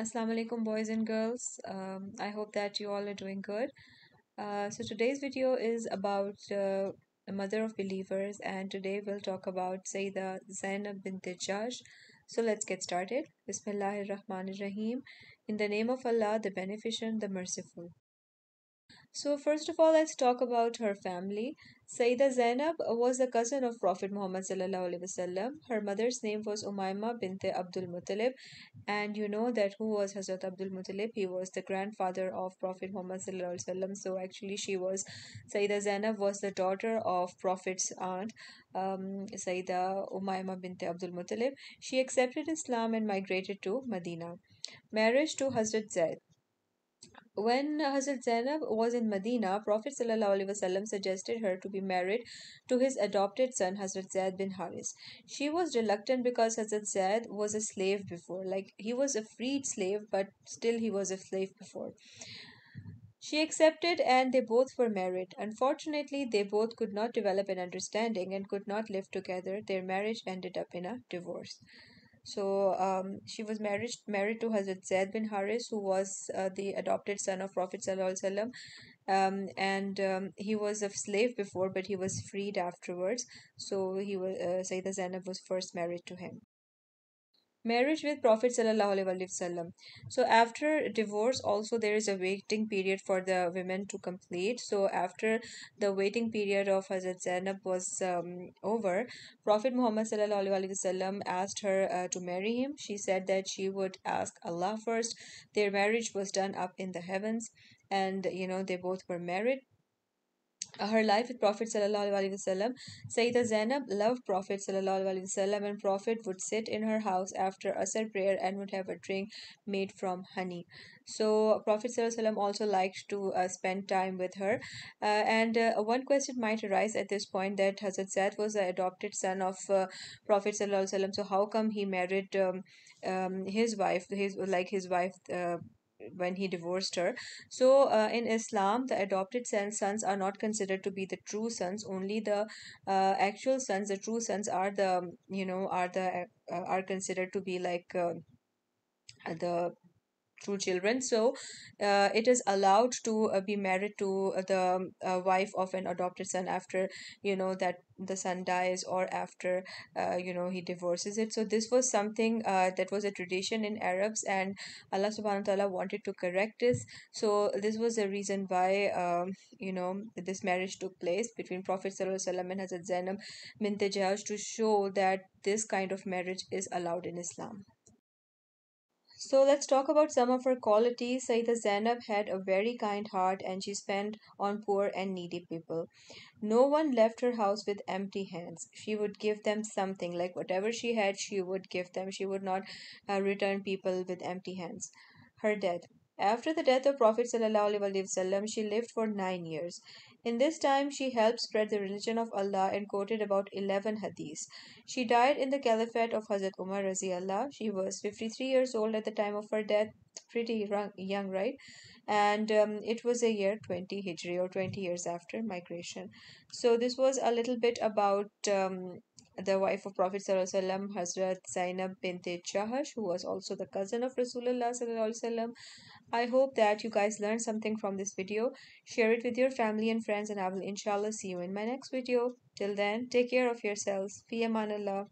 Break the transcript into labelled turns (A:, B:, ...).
A: Assalamu alaikum, boys and girls. I hope that you all are doing good. So today's video is about the mother of believers, and today we'll talk about Syeda Zainab bint Jahsh. So let's get started. Bismillahir Rahmanir Rahim. In the name of Allah, the Beneficent, the Merciful. So, first of all, let's talk about her family. Sayyidah Zainab was the cousin of Prophet Muhammad sallallahu alaihi wasallam. Her mother's name was Umayma bint Abdul Muttalib, and you know that who was Hazrat Abdul Muttalib? He was the grandfather of Prophet Muhammad sallallahu alaihi wasallam. So, actually, Sayyidah Zainab was the daughter of Prophet's aunt, Sayyidah Umayma bint Abdul Muttalib. She accepted Islam and migrated to Medina. Marriage to Hazrat Zaid. When Hazrat Zainab was in Medina, Prophet ﷺ suggested her to be married to his adopted son Hazrat Zaid bin Haris. She was reluctant because Hazrat Zaid was a slave before. Like he was a freed slave, but still he was a slave before. She accepted and they both were married. Unfortunately, they both could not develop an understanding and could not live together. Their marriage ended up in a divorce. So she was married to Hazrat Zaid bin Haris, who was the adopted son of Prophet Sallallahu Alaihi Wasallam. And he was a slave before, but he was freed afterwards. So Sayyidah Zainab was first married to him. Marriage with Prophet Sallallahu Alaihi Wasallam. So after divorce, also there is a waiting period for the women to complete. So after the waiting period of Hazrat Zainab was over, Prophet Muhammad Sallallahu Alaihi Wasallam asked her to marry him. She said that she would ask Allah first. Their marriage was done up in the heavens, and they both were married. Her life with Prophet sallallahu alaihi wasallam. Sayyidah Zainab loved Prophet sallallahu alaihi wasallam, and Prophet would sit in her house after Asr prayer and would have a drink made from honey. So Prophet sallallahu alaihi wasallam also liked to spend time with her. And one question might arise at this point that Hazrat Zaid was the adopted son of Prophet sallallahu alaihi wasallam. So how come he married his wife, his wife? When he divorced her. So, in Islam, the adopted sons are not considered to be the true sons. Only the actual sons, the true sons, are considered to be like the true children. So it is allowed to be married to the wife of an adopted son after that the son dies or after he divorces it. So this was something that was a tradition in Arabs, and Allah subhanahu wa ta'ala wanted to correct this. So this was the reason why this marriage took place between Prophet sallallahu alaihi wasallam and Hazrat Zainab bint Jahsh, to show that this kind of marriage is allowed in Islam. So let's talk about some of her qualities. Sayyidah Zainab had a very kind heart and she spent on poor and needy people. No one left her house with empty hands. She would give them something, like whatever she had, she would give them. She would not return people with empty hands. Her death. After the death of Prophet ﷺ, she lived for 9 years. In this time, she helped spread the religion of Allah and quoted about 11 hadiths. She died in the caliphate of Hazrat Umar Raziallah. She was 53 years old at the time of her death. Pretty young, right? And it was a year 20 Hijri, or 20 years after migration. So this was a little bit about the wife of Prophet ﷺ, Hazrat Zainab bint Jahsh, who was also the cousin of Rasulullah ﷺ. I hope that you guys learned something from this video. Share it with your family and friends, and I will inshallah see you in my next video. Till then, take care of yourselves. Fi amanallah.